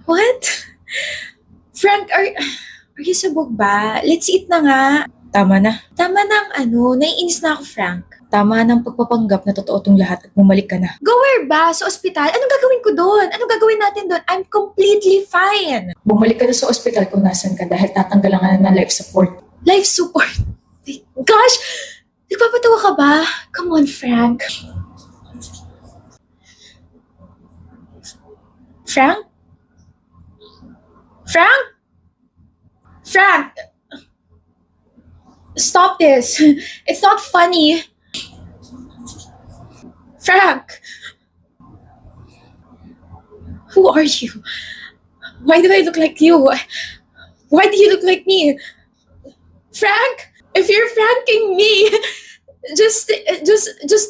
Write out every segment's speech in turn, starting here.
What? Frank, are you sabog ba? Let's eat na nga. Tama na. Tama na ang naiinis na ako, Frank. Tama ng pagpapanggap na totoo tong lahat at bumalik ka na. Go where ba? Sa ospital? Anong gagawin ko doon? Anong gagawin natin doon? I'm completely fine. Bumalik ka na sa ospital kung nasan ka dahil tatanggalan ka na ng life support. Life support. Gosh! Nagpapatawa ka ba? Come on, Frank. Frank? Frank? Frank! Stop this. It's not funny. Frank! Who are you? Why do I look like you? Why do you look like me? Frank! If you're franking me, just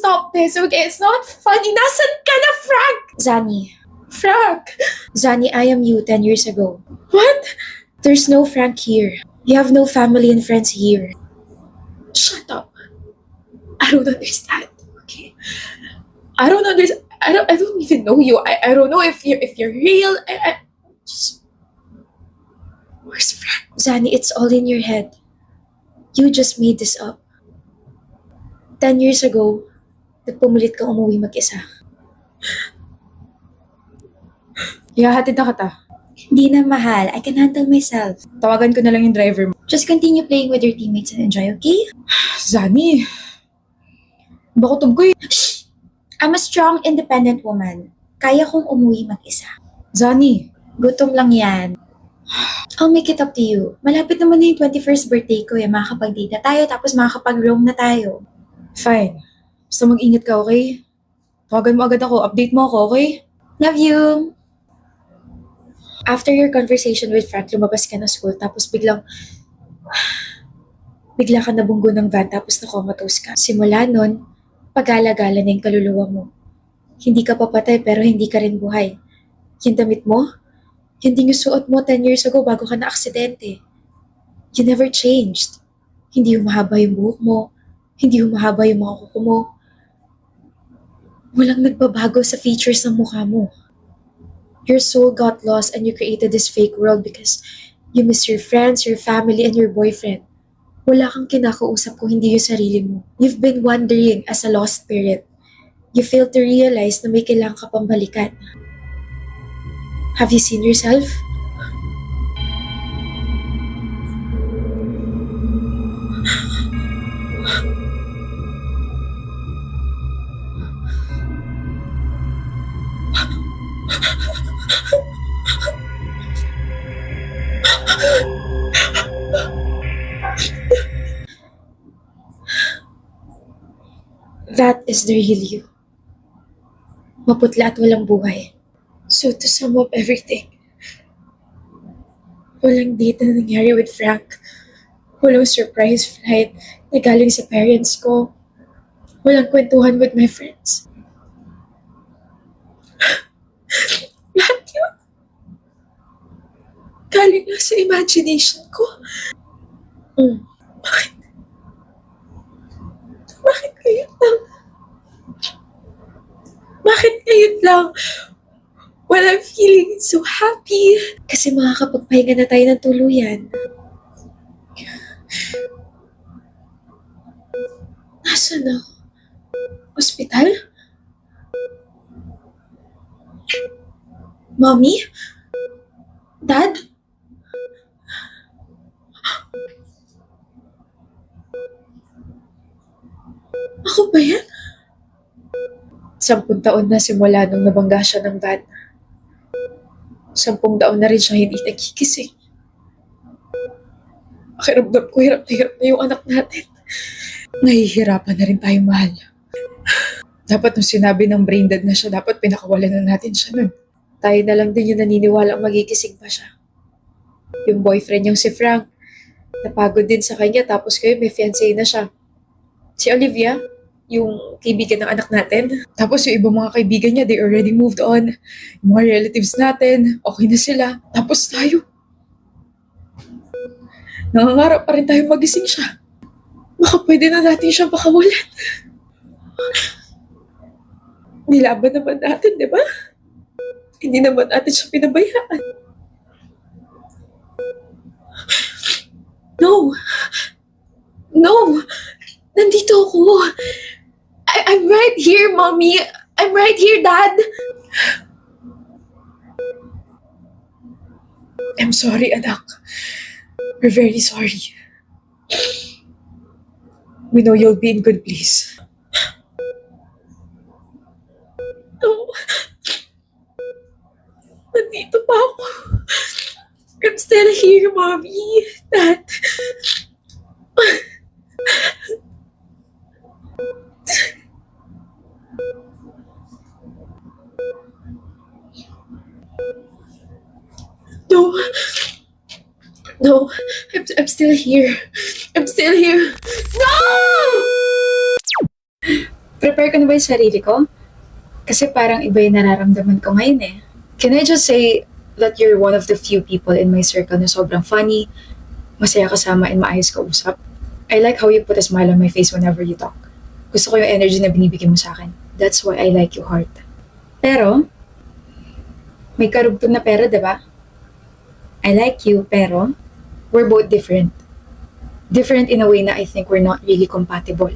stop this, okay? It's not funny. Nasaan ka na, Frank? Zani. Frank! Zani, I am you 10 years ago. What? There's no Frank here. You have no family and friends here. Shut up. I don't understand, okay? I don't understand. I don't even know you. I don't know if you're real. Just... Where's Frank? Zani, it's all in your head. You just made this up. 10 years ago, nagpumulit kang umuwi mag-isa. Ihahatid na kita. Hindi na, mahal. I can handle myself. Tawagan ko na lang yung driver mo. Just continue playing with your teammates and enjoy, okay? Zani! Bakutob ko eh. Shh! I'm a strong, independent woman. Kaya kong umuwi mag-isa. Zani! Gutom lang yan. I'll make it up to you. Malapit naman na yung 21st birthday ko eh. Makakapag-date na tayo, tapos makakapag-roam na tayo. Fine. Basta mag-ingat ka, okay? Tawagan mo agad ako. Update mo ako, okay? Love you! After your conversation with Frank, lumabas ka ng school, tapos bigla ka nabunggo ng van, tapos na-comatose ka. Simula nun, pag-alagala na yung kaluluwa mo. Hindi ka papatay, pero hindi ka rin buhay. Yung damit mo, hindi yung suot mo 10 years ago bago ka na-aksidente. You never changed. Hindi humahaba yung buhok mo, hindi humahaba yung mga kuko mo. Walang nagbabago sa features ng mukha mo. Your soul got lost and you created this fake world because you miss your friends, your family, and your boyfriend. Wala kang kinakausap kung hindi yung sarili mo. You've been wandering as a lost spirit. You fail to realize na may kailangan ka pang balikan. Have you seen yourself? That is the real you. Maputla at walang buhay. So to sum up everything, walang date na nangyari with Frank. Walang surprise flight na galing sa parents ko. Walang kwentuhan with my friends. Lahat yun. Galing na sa imagination ko. Bakit? Bakit ngayon lang? Bakit ngayon lang? Well, I'm feeling so happy. Kasi makakapagpahinga na tayo ng tuluyan. Nasaan ako? Ospital? Mommy? Dad? Ako ba yan? 10 taon na simula nung nabangga siya ng van. 10 taon na rin siya hindi nagkikising. Pakiramdam ko hirap na yung anak natin. Nahihirapan na rin tayo, mahal. Dapat nung sinabi ng brain dead na siya, dapat pinakawalan na natin siya nun. Tayo na lang din yung naniniwalang magkikising pa siya. Yung boyfriend niyang si Frank, napagod din sa kanya tapos kayo may fiancé na siya. Si Olivia, yung kaibigan ng anak natin. Tapos yung ibang mga kaibigan niya, they already moved on. Yung mga relatives natin, okay na sila. Tapos tayo. Nangangarap pa rin tayo magising siya. Baka pwede na natin siyang pakawalan. Nilaban naman natin, di ba? Hindi naman natin siya pinabayaan. No! No! Nandito ako! I'm right here, Mommy! I'm right here, Dad! I'm sorry, anak. We're very sorry. We know you'll be in good place. No! Nandito pa ako. I'm still here, Mommy. Dad. No. No. I'm still here. I'm still here. No! Prepare ko na ba yung sarili ko? Kasi parang iba yung nararamdaman ko ngayon eh. Can I just say that you're one of the few people in my circle na sobrang funny, masaya kasama, and maayos kausap? I like how you put a smile on my face whenever you talk. Gusto ko yung energy na binibigay mo sa akin. That's why I like you, Heart. Pero, may karugtong na pero, diba? I like you, pero we're both different. Different in a way na I think we're not really compatible.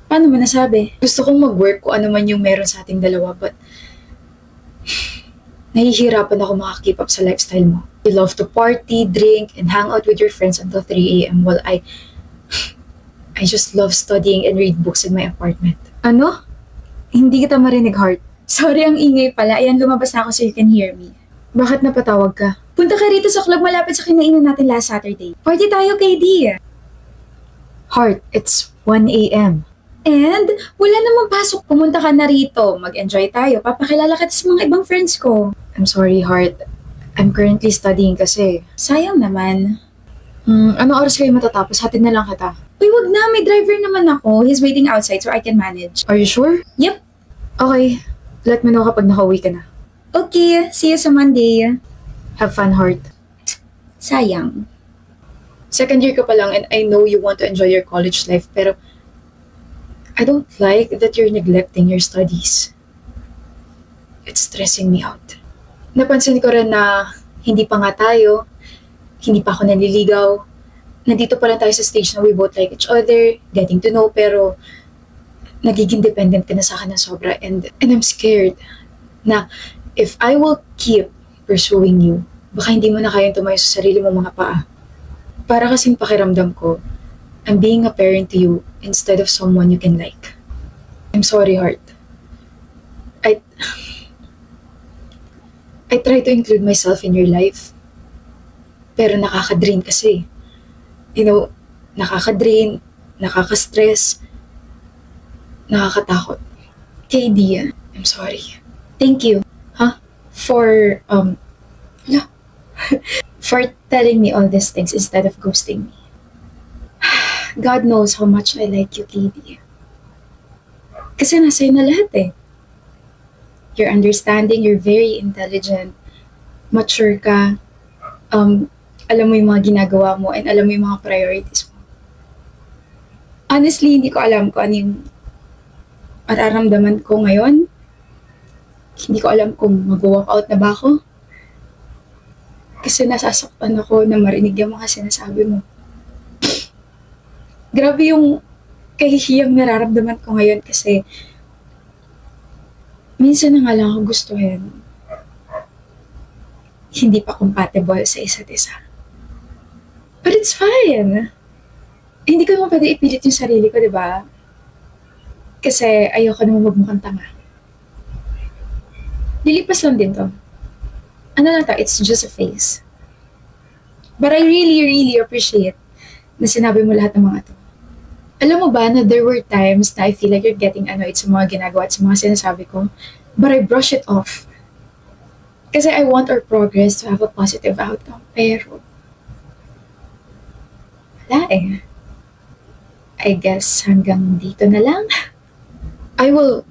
Paano mo nasabi? Gusto kong mag-work kung ano man yung meron sa ating dalawa, but nahihirapan ako makakip up sa lifestyle mo. You love to party, drink, and hang out with your friends until 3 a.m. while I just love studying and read books in my apartment. Ano? Hindi kita marinig, Heart. Sorry, ang ingay pala. Ayan, lumabas na ako so you can hear me. Bakit napatawag ka? Punta ka rito sa club malapit sa kinainan natin last Saturday. Party tayo, KD. Heart, it's 1 a.m. And wala namang pasok. Pumunta ka na rito. Mag-enjoy tayo. Papakilala kita sa mga ibang friends ko. I'm sorry, Heart. I'm currently studying kasi. Sayang naman. Anong oras kayo matatapos? Hatid na lang kita. Uy, wag na. May driver naman ako. He's waiting outside so I can manage. Are you sure? Yep. Okay. Let me know kapag nakauwi ka na. Okay. See you sa Monday. Have fun, Heart. Sayang. Second year ka pa lang and I know you want to enjoy your college life pero I don't like that you're neglecting your studies. It's stressing me out. Napansin ko rin na hindi pa nga tayo, hindi pa ako naliligaw. Nandito pa lang tayo sa stage na we both like each other, getting to know, pero nagiging dependent ka na sa akin ng sobra. And I'm scared na if I will keep pursuing you, baka hindi mo na kayang tumayo sa sarili mo mga paa. Para kasing pakiramdam ko, I'm being a parent to you instead of someone you can like. I'm sorry, Heart. I try to include myself in your life. Pero nakaka-drain kasi. You know, nakaka-drain, nakaka-stress, nakakatakot. KD, I'm sorry. Thank you, for, for telling me all these things instead of ghosting me. God knows how much I like you, KD. Kasi nasa'yo na lahat eh. You're understanding, you're very intelligent, mature ka, alam mo yung mga ginagawa mo, and alam mo yung mga priorities mo. Honestly, hindi ko alam kung ano yung mararamdaman ko ngayon. Hindi ko alam kung mag-walk out na ba ako. Kasi nasasaktan ako na marinig yung mga sinasabi mo. Grabe yung kahihiyang nararamdaman ko ngayon kasi minsan na nga lang ako gustuhin. Hindi pa compatible sa isa't isa. But it's fine. Hindi ko naman pwede ipilit yung sarili ko, di ba? Kasi ayoko naman magmukhang tanga. Lilipas lang din to. Ano na to? It's just a phase. But I really, really appreciate na sinabi mo lahat ng mga to. Alam mo ba na there were times na I feel like you're getting annoyed sa mga ginagawa at sa mga sinasabi ko, but I brush it off. Kasi I want our progress to have a positive outcome. Pero, wala eh. I guess hanggang dito na lang. I will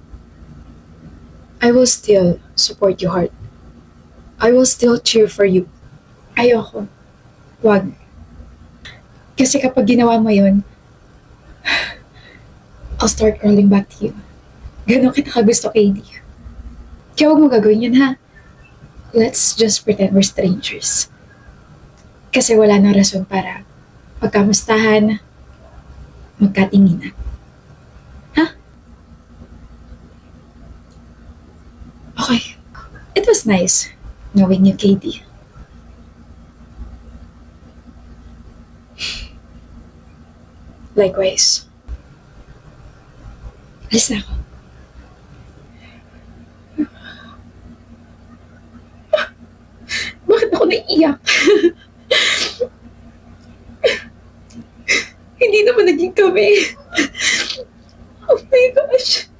still support you, Heart. I will still cheer for you. Ayoko. Wag. Kasi kapag ginawa mo yun, I'll start crawling back to you. Ganon kita kagusto, KD. Kaya huwag mo gagawin yun, ha? Let's just pretend we're strangers. Kasi wala nang rason para magkamustahan, magkatinginan. Ha? Okay. It was nice knowing you, Katie. Likewise. Alis na ako. Bakit ako naiiyak? Hindi naman naging kami. Oh my gosh.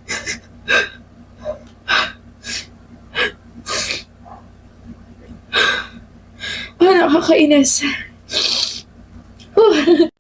Nakakainis.